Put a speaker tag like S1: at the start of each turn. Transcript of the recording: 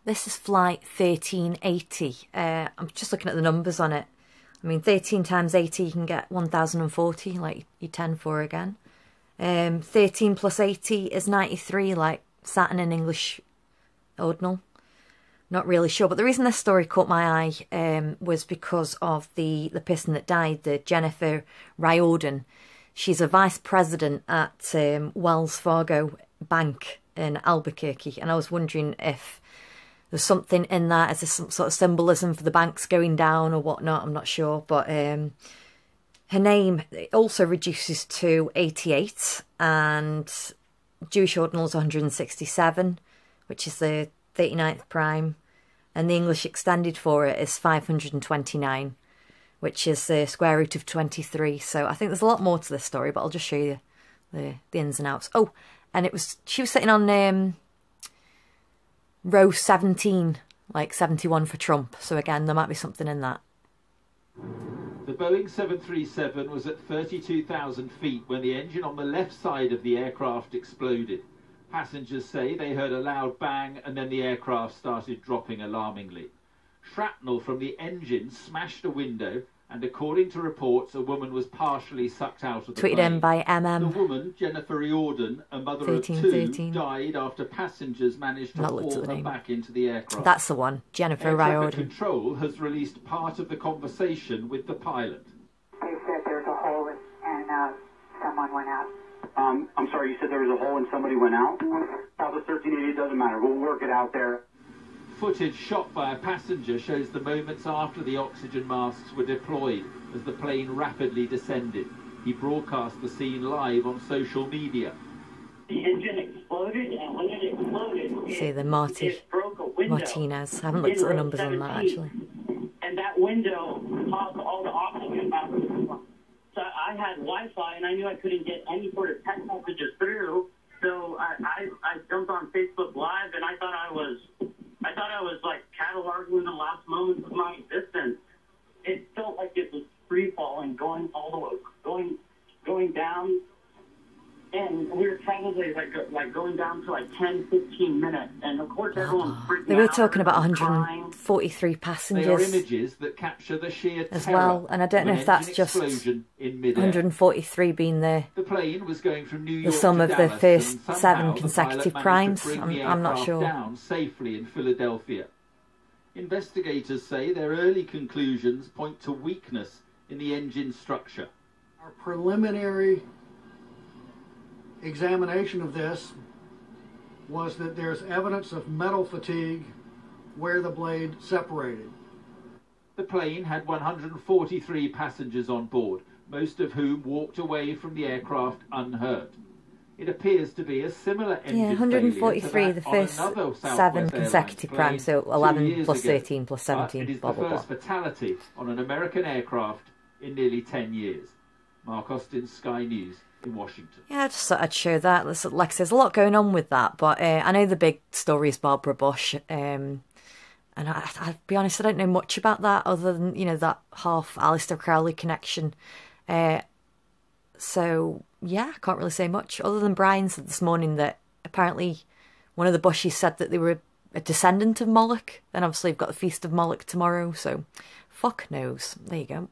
S1: This is flight 1380. I'm just looking at the numbers on it. I mean, 13 times 80, you can get 1040, like your 10-4 again. 13 plus 80 is 93, like Saturn in English ordinal. Not really sure, but the reason this story caught my eye was because of the person that died, the Jennifer Riordan. She's a vice president at Wells Fargo Bank in Albuquerque, and I was wondering if there's something in that as some sort of symbolism for the banks going down or whatnot. I'm not sure, but her name also reduces to 88, and Jewish ordinal is 167, which is the 39th prime, and the English extended for it is 529, which is the square root of 23. So I think there's a lot more to this story, but I'll just show you the ins and outs. Oh, and she was sitting on row 17, like 71 for Trump. So again, there might be something in that.
S2: The Boeing 737 was at 32,000 feet when the engine on the left side of the aircraft exploded. Passengers say they heard a loud bang and then the aircraft started dropping alarmingly. Shrapnel from the engine smashed a window, and according to reports, a woman was partially sucked out of the plane.
S1: Tweeted in by MM.
S2: The woman, Jennifer Riordan, a mother of two, died after passengers managed to haul her back into the aircraft.
S1: That's the one, Jennifer Riordan.
S2: Air Traffic Control has released part of the conversation with the pilot.
S3: They said there's a hole and someone went out.
S4: I'm sorry, you said there was a hole and somebody went out? Now the 1380 doesn't matter. We'll work it out there.
S2: Footage shot by a passenger shows the moments after the oxygen masks were deployed as the plane rapidly descended. He broadcast the scene live on social media.
S5: The engine exploded, and when it exploded,
S1: see the
S5: it broke a window.
S1: Martinez. I haven't looked at the numbers on that, actually.
S5: And that window caused all the oxygen out of the room. So I had Wi-Fi, and I knew I couldn't get any sort of text messages through. So I jumped on Facebook Live, and I thought I was like cataloging the last moments of my existence. It felt like it was free falling, going all the way, going down. And we were probably like going down to like 10, 15 minutes. And of course everyone's freaking out.
S1: They were talking about 143 passengers.
S2: They are images that capture the sheer
S1: as well. And I don't know if that's just 143 being the
S2: plane was going from New York
S1: the sum of the first 7
S2: the
S1: consecutive primes. I'm not sure.
S2: Down safely in Philadelphia. Investigators say their early conclusions point to weakness in the engine structure.
S6: Our preliminary examination of this was that there's evidence of metal fatigue where the blade separated.
S2: The plane had 143 passengers on board, most of whom walked away from the aircraft unhurt. It appears to be a similar engine
S1: 143, the first 7 consecutive primes, so 11 plus 13 plus 17,
S2: it is
S1: blah,
S2: the
S1: blah,
S2: first
S1: blah.
S2: fatality on an American aircraft in nearly 10 years. Mark Austin, Sky News in Washington.
S1: Yeah, I just thought I'd show that. Like I said, there's a lot going on with that, but I know the big story is Barbara Bush, and I'll be honest, I don't know much about that other than, you know, that half Aleister Crowley connection. So, yeah, I can't really say much, other than Brian said this morning that apparently one of the Bushes said that they were a descendant of Moloch, and obviously we've got the Feast of Moloch tomorrow, so fuck knows. There you go.